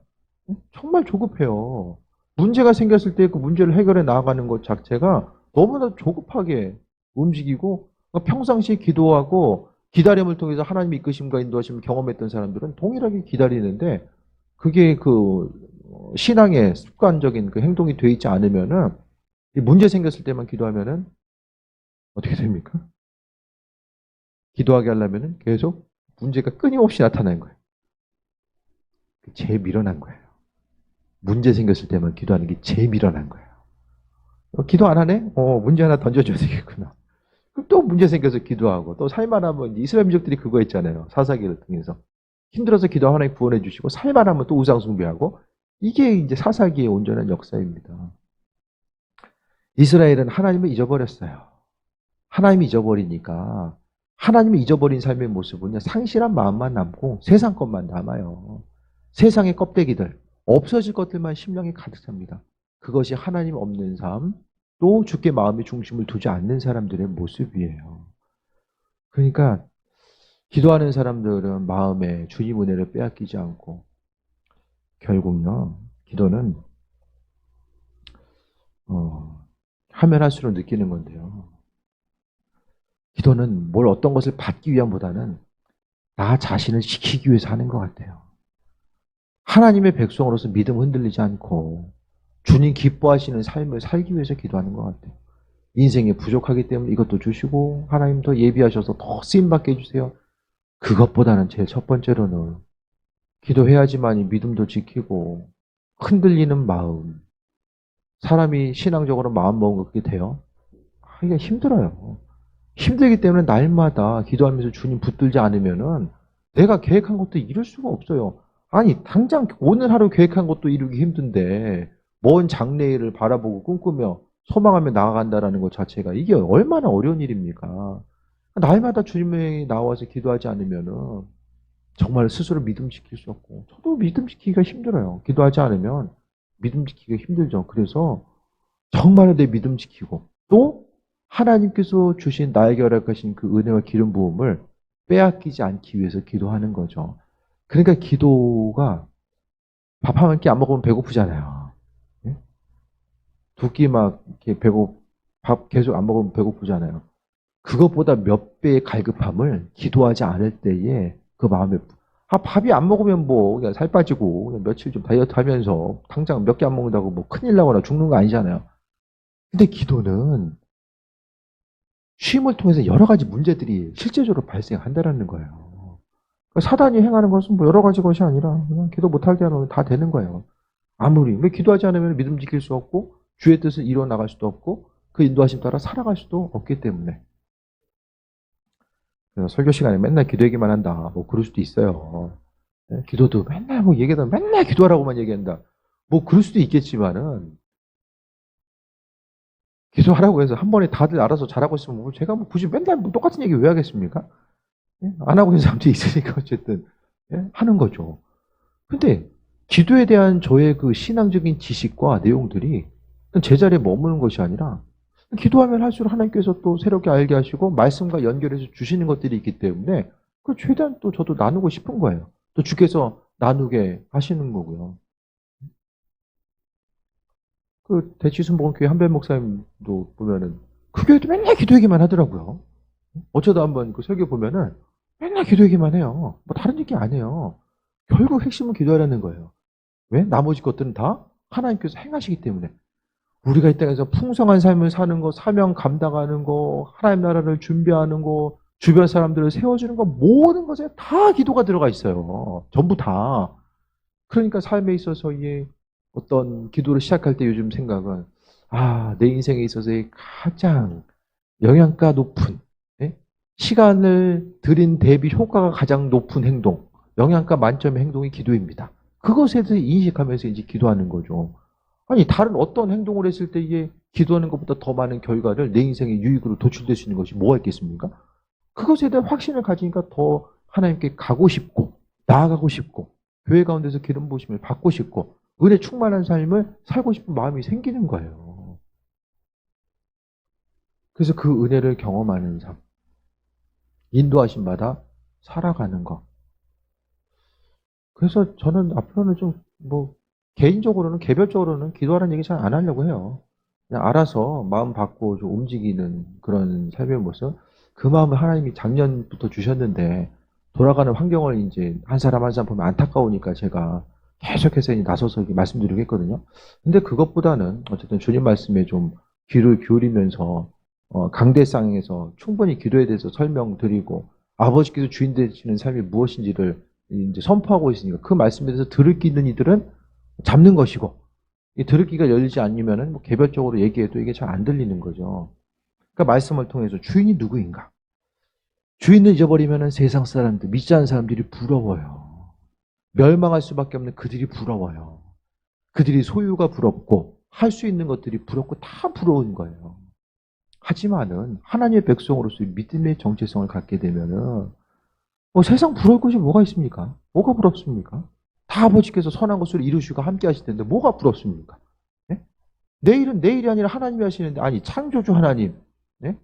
정말 조급해요. 문제가 생겼을 때 그 문제를 해결해 나아가는 것 자체가 너무나 조급하게 움직이고 평상시에 기도하고 기다림을 통해서 하나님의 이끄심과 인도하심을 경험했던 사람들은 동일하게 기다리는데 그게 그 신앙의 습관적인 그 행동이 돼 있지 않으면은 문제 생겼을 때만 기도하면은 어떻게 됩니까? 기도하게 하려면은 계속 문제가 끊임없이 나타나는 거예요. 제일 미련한 거예요. 문제 생겼을 때만 기도하는 게 제일 미련한 거예요. 기도 안 하네? 문제 하나 던져줘야 되겠구나. 그럼 또 문제 생겨서 기도하고 또 살만하면 이스라엘 민족들이 그거 했잖아요. 사사기를 통해서. 힘들어서 기도 하나님 구원해 주시고 살만하면 또 우상 숭배하고 이게 이제 사사기의 온전한 역사입니다. 이스라엘은 하나님을 잊어버렸어요. 하나님이 잊어버리니까 하나님이 잊어버린 삶의 모습은요. 상실한 마음만 남고 세상 것만 남아요. 세상의 껍데기들, 없어질 것들만 심령에 가득 찹니다. 그것이 하나님 없는 삶, 또 주께 마음의 중심을 두지 않는 사람들의 모습이에요. 그러니까 기도하는 사람들은 마음에 주님 은혜를 빼앗기지 않고 결국요. 기도는 하면 할수록 느끼는 건데요. 기도는 뭘 어떤 것을 받기 위함보다는 나 자신을 지키기 위해서 하는 것 같아요. 하나님의 백성으로서 믿음 흔들리지 않고 주님 기뻐하시는 삶을 살기 위해서 기도하는 것 같아요. 인생이 부족하기 때문에 이것도 주시고 하나님 더 예비하셔서 더 쓰임받게 해주세요. 그것보다는 제일 첫 번째로는 기도해야지만이 믿음도 지키고 흔들리는 마음. 사람이 신앙적으로 마음먹은 그게 돼요? 이게 힘들어요. 힘들기 때문에 날마다 기도하면서 주님 붙들지 않으면은 내가 계획한 것도 이룰 수가 없어요. 아니, 당장 오늘 하루 계획한 것도 이루기 힘든데 먼 장래일을 바라보고 꿈꾸며 소망하며 나아간다라는 것 자체가 이게 얼마나 어려운 일입니까? 날마다 주님에 나와서 기도하지 않으면은 정말 스스로 믿음 지킬 수 없고 저도 믿음 지키기가 힘들어요. 기도하지 않으면 믿음 지키기가 힘들죠. 그래서 정말 내 믿음 지키고 또 하나님께서 주신 나에게 허락하신 그 은혜와 기름 부음을 빼앗기지 않기 위해서 기도하는 거죠. 그러니까 기도가 밥 한 끼 안 먹으면 배고프잖아요. 예? 두 끼 막 이렇게 밥 계속 안 먹으면 배고프잖아요. 그것보다 몇 배의 갈급함을 기도하지 않을 때에 그 마음에 밥이 안 먹으면 뭐 그냥 살 빠지고 그냥 며칠 좀 다이어트 하면서 당장 몇 개 안 먹는다고 뭐 큰일 나거나 죽는 거 아니잖아요. 근데 기도는 쉼을 통해서 여러 가지 문제들이 실제적으로 발생한다라는 거예요. 그러니까 사단이 행하는 것은 뭐 여러 가지 것이 아니라 그냥 기도 못하게 하면 다 되는 거예요. 아무리 왜 기도하지 않으면 믿음 지킬 수 없고 주의 뜻을 이뤄 나갈 수도 없고 그 인도하심 따라 살아갈 수도 없기 때문에. 그래서 설교 시간에 맨날 기도하기만 한다. 뭐 그럴 수도 있어요. 기도도 맨날 뭐 얘기하다 맨날 기도하라고만 얘기한다. 뭐 그럴 수도 있겠지만은 기도하라고 해서 한 번에 다들 알아서 잘하고 있으면 뭐 제가 뭐 굳이 맨날 뭐 똑같은 얘기 왜 하겠습니까? 안 하고 있는 사람도 있으니까 어쨌든 하는 거죠. 근데 기도에 대한 저의 그 신앙적인 지식과 내용들이 제자리에 머무는 것이 아니라 기도하면 할수록 하나님께서 또 새롭게 알게 하시고 말씀과 연결해서 주시는 것들이 있기 때문에 그 최대한 또 저도 나누고 싶은 거예요. 또 주께서 나누게 하시는 거고요. 그 대치순복음교회 한배 목사님도 보면은 그 교회도 맨날 기도 얘기만 하더라고요. 어쩌다 한번 그 설교 보면은 맨날 기도 얘기만 해요. 뭐 다른 얘기 안 해요. 결국 핵심은 기도하라는 거예요. 왜? 나머지 것들은 다 하나님께서 행하시기 때문에. 우리가 이 땅에서 풍성한 삶을 사는 거, 사명 감당하는 거, 하나님 나라를 준비하는 거, 주변 사람들을 세워주는 거, 모든 것에 다 기도가 들어가 있어요. 전부 다. 그러니까 삶에 있어서 이 어떤 기도를 시작할 때 요즘 생각은, 내 인생에 있어서의 가장 영양가 높은, 예? 시간을 들인 대비 효과가 가장 높은 행동, 영양가 만점의 행동이 기도입니다. 그것에 대해서 인식하면서 이제 기도하는 거죠. 아니, 다른 어떤 행동을 했을 때 이게 기도하는 것보다 더 많은 결과를 내 인생의 유익으로 도출될 수 있는 것이 뭐가 있겠습니까? 그것에 대한 확신을 가지니까 더 하나님께 가고 싶고, 나아가고 싶고, 교회 가운데서 기름 부으심을 받고 싶고, 은혜 충만한 삶을 살고 싶은 마음이 생기는 거예요. 그래서 그 은혜를 경험하는 삶, 인도하심마다 살아가는 것. 그래서 저는 앞으로는 개인적으로는, 개별적으로는 기도하라는 얘기 잘 안 하려고 해요. 그냥 알아서 마음 받고 좀 움직이는 그런 삶의 모습. 그 마음을 하나님이 작년부터 주셨는데, 돌아가는 환경을 이제 한 사람 한 사람 보면 안타까우니까 제가 계속해서 나서서 말씀드리고 했거든요. 근데 그것보다는 어쨌든 주님 말씀에 좀 귀를 기울이면서, 강대상에서 충분히 기도에 대해서 설명드리고, 아버지께서 주인 되시는 삶이 무엇인지를 이제 선포하고 있으니까 그 말씀에 대해서 들을 끼 있는 이들은 잡는 것이고, 이 들을 귀가 열리지 않으면은 개별적으로 얘기해도 이게 잘 안 들리는 거죠. 그러니까 말씀을 통해서 주인이 누구인가? 주인을 잊어버리면은 세상 사람들, 믿지 않는 사람들이 부러워요. 멸망할 수밖에 없는 그들이 부러워요. 그들이 소유가 부럽고 할 수 있는 것들이 부럽고 다 부러운 거예요. 하지만은 하나님의 백성으로서 믿음의 정체성을 갖게 되면은 세상 부러울 것이 뭐가 있습니까? 뭐가 부럽습니까? 다 아버지께서 선한 것을 이루시고 함께 하실 텐데 뭐가 부럽습니까? 네? 내일은 내일이 아니라 하나님이 하시는데, 아니 창조주 하나님, 네?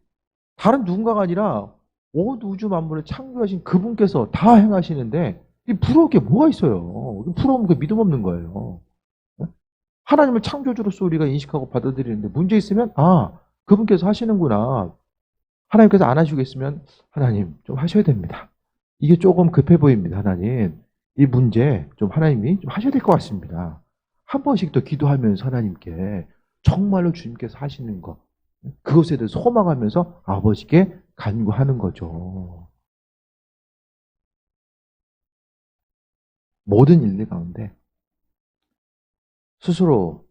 다른 누군가가 아니라 온 우주 만물을 창조하신 그분께서 다 행하시는데 이 부러울 게 뭐가 있어요? 부러우면 그 믿음 없는 거예요. 네? 하나님을 창조주로서 우리가 인식하고 받아들이는데 문제 있으면 그분께서 하시는구나. 하나님께서 안 하시겠으면 하나님 좀 하셔야 됩니다. 이게 조금 급해 보입니다. 하나님. 이 문제 좀 하나님이 좀 하셔야 될 것 같습니다. 한 번씩 더 기도하면서 하나님께 정말로 주님께서 하시는 것, 그것에 대해서 소망하면서 아버지께 간구하는 거죠. 모든 일들 가운데 스스로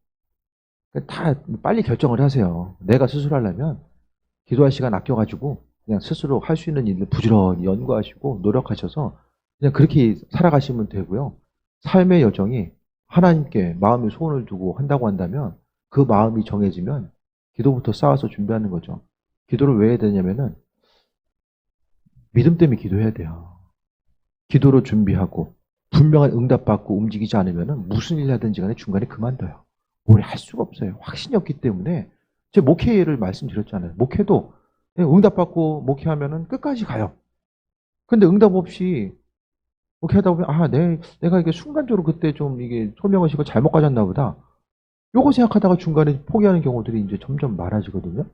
다 빨리 결정을 하세요. 내가 스스로 하려면 기도할 시간 아껴가지고 그냥 스스로 할 수 있는 일을 부지런히 연구하시고 노력하셔서 그냥 그렇게 살아가시면 되고요. 삶의 여정이 하나님께 마음의 소원을 두고 한다고 한다면 그 마음이 정해지면 기도부터 쌓아서 준비하는 거죠. 기도를 왜 해야 되냐면은 믿음 때문에 기도해야 돼요. 기도로 준비하고 분명한 응답받고 움직이지 않으면은 무슨 일 하든지 간에 중간에 그만둬요. 오래 할 수가 없어요. 확신이 없기 때문에. 제 목회 예를 말씀드렸잖아요. 목회도 응답받고 목회하면은 끝까지 가요. 근데 응답 없이 목회하다 보면 내가 이게 순간적으로 그때 좀 이게 소명의식을 잘못 가졌나 보다. 요거 생각하다가 중간에 포기하는 경우들이 이제 점점 많아지거든요.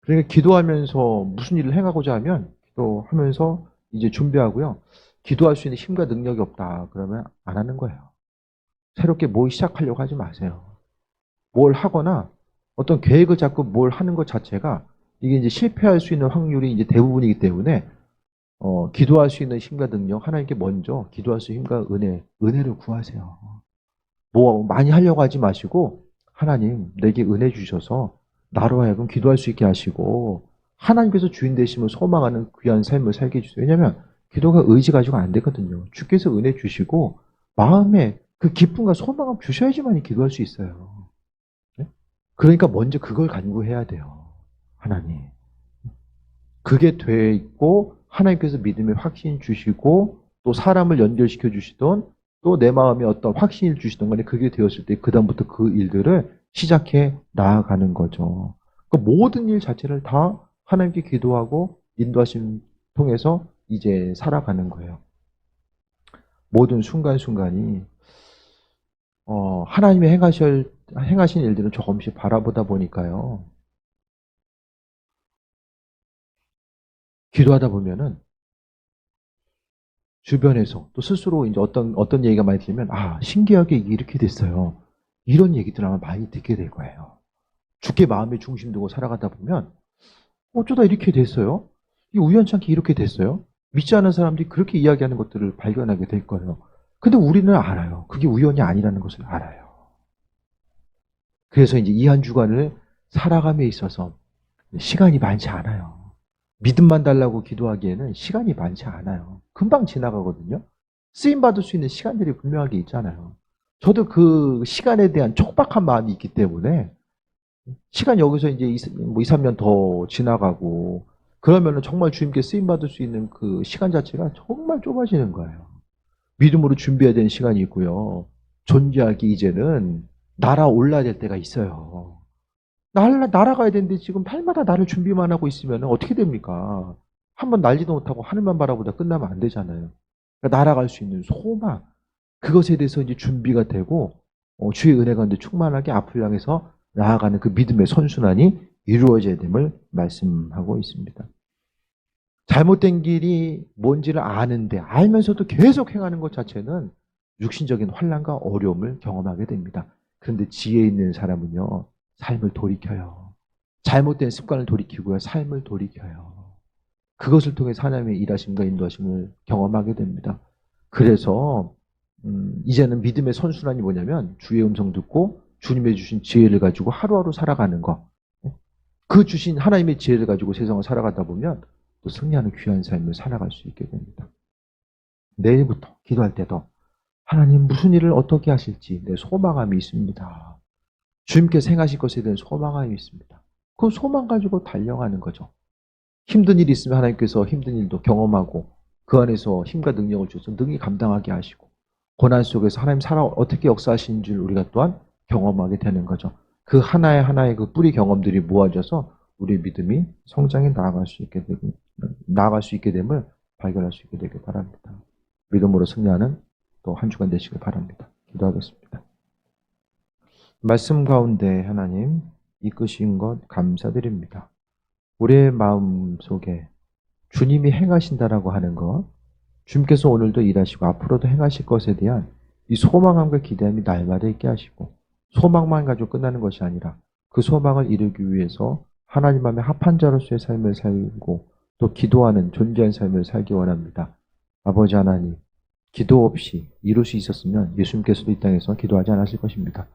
그러니까 기도하면서 무슨 일을 행하고자 하면 기도하면서 이제 준비하고요. 기도할 수 있는 힘과 능력이 없다. 그러면 안 하는 거예요. 새롭게 뭘 시작하려고 하지 마세요. 뭘 하거나 어떤 계획을 잡고 뭘 하는 것 자체가 이게 이제 실패할 수 있는 확률이 이제 대부분이기 때문에 기도할 수 있는 힘과 능력, 하나님께 먼저 기도할 수 있는 힘과 은혜를 구하세요. 뭐 많이 하려고 하지 마시고 하나님 내게 은혜 주셔서 나로 하여금 기도할 수 있게 하시고 하나님께서 주인 되심을 소망하는 귀한 삶을 살게 해주세요. 왜냐하면 기도가 의지 가지고 안 되거든요. 주께서 은혜 주시고 마음에 그 기쁨과 소망을 주셔야지만 기도할 수 있어요. 네? 그러니까 먼저 그걸 간구해야 돼요. 하나님. 그게 돼 있고 하나님께서 믿음의 확신 주시고 또 사람을 연결시켜 주시던 또 내 마음에 어떤 확신을 주시던 간에 그게 되었을 때 그다음부터 그 일들을 시작해 나아가는 거죠. 그 모든 일 자체를 다 하나님께 기도하고 인도하심 통해서 이제 살아가는 거예요. 모든 순간순간이 하나님이 행하신 일들을 조금씩 바라보다 보니까요. 기도하다 보면은 주변에서 또 스스로 이제 어떤 얘기가 많이 들리면, 신기하게 이렇게 됐어요. 이런 얘기들 아마 많이 듣게 될 거예요. 주께 마음의 중심 두고 살아가다 보면, 어쩌다 이렇게 됐어요? 이 우연찮게 이렇게 됐어요? 믿지 않은 사람들이 그렇게 이야기하는 것들을 발견하게 될 거예요. 근데 우리는 알아요. 그게 우연이 아니라는 것을 알아요. 그래서 이제 이 한 주간을 살아감에 있어서 시간이 많지 않아요. 믿음만 달라고 기도하기에는 시간이 많지 않아요. 금방 지나가거든요. 쓰임받을 수 있는 시간들이 분명하게 있잖아요. 저도 그 시간에 대한 촉박한 마음이 있기 때문에 시간 여기서 이제 2, 3년 더 지나가고 그러면은 정말 주님께 쓰임받을 수 있는 그 시간 자체가 정말 좁아지는 거예요. 믿음으로 준비해야 되는 시간이 있고요. 존귀하게 이제는 날아올라야 될 때가 있어요. 날아가야 되는데 지금 날마다 나를 준비만 하고 있으면 어떻게 됩니까? 한번 날지도 못하고 하늘만 바라보다 끝나면 안 되잖아요. 그러니까 날아갈 수 있는 소망, 그것에 대해서 이제 준비가 되고 주의 은혜가 이제 충만하게 앞을 향해서 나아가는 그 믿음의 선순환이 이루어져야 됨을 말씀하고 있습니다. 잘못된 길이 뭔지를 아는데 알면서도 계속 행하는 것 자체는 육신적인 환난과 어려움을 경험하게 됩니다. 그런데 지혜 있는 사람은요, 삶을 돌이켜요. 잘못된 습관을 돌이키고요, 삶을 돌이켜요. 그것을 통해 하나님의 일하심과 인도하심을 경험하게 됩니다. 그래서 이제는 믿음의 선순환이 뭐냐면 주의 음성 듣고 주님의 주신 지혜를 가지고 하루하루 살아가는 거. 그 주신 하나님의 지혜를 가지고 세상을 살아가다 보면 또 승리하는 귀한 삶을 살아갈 수 있게 됩니다. 내일부터 기도할 때도 하나님 무슨 일을 어떻게 하실지 내 소망함이 있습니다. 주님께서 행하실 것에 대한 소망함이 있습니다. 그 소망 가지고 달려가는 거죠. 힘든 일이 있으면 하나님께서 힘든 일도 경험하고 그 안에서 힘과 능력을 주셔서 능히 감당하게 하시고 고난 속에서 하나님 어떻게 역사하시는 줄 우리가 또한 경험하게 되는 거죠. 그 하나의 그 뿌리 경험들이 모아져서 우리의 믿음이 성장해 나아갈 수 있게 됨을 발견할 수 있게 되길 바랍니다. 믿음으로 승리하는 또 한 주간 되시길 바랍니다. 기도하겠습니다. 말씀 가운데 하나님 이끄신 것 감사드립니다. 우리의 마음 속에 주님이 행하신다라고 하는 것, 주님께서 오늘도 일하시고 앞으로도 행하실 것에 대한 이 소망함과 기대함이 날마다 있게 하시고 소망만 가지고 끝나는 것이 아니라 그 소망을 이루기 위해서 하나님 앞에 합한 자로서의 삶을 살고 또 기도하는 존귀한 삶을 살기 원합니다. 아버지 하나님, 기도 없이 이룰 수 있었으면 예수님께서도 이 땅에서 기도하지 않았을 것입니다.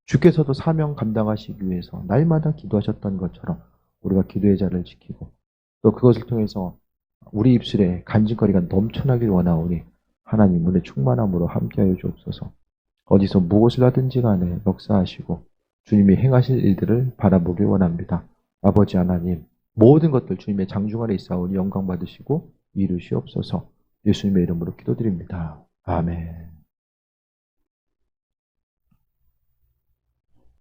주께서도 사명 감당하시기 위해서 날마다 기도하셨던 것처럼 우리가 기도의 자를 지키고 또 그것을 통해서 우리 입술에 간증거리가 넘쳐나길 원하오니 하나님 은혜 충만함으로 함께하여 주옵소서. 어디서 무엇을 하든지 간에 역사하시고 주님이 행하실 일들을 바라보길 원합니다. 아버지 하나님, 모든 것들 주님의 장중 안에 있사오니 영광 받으시고 이루시옵소서. 예수님의 이름으로 기도드립니다. 아멘.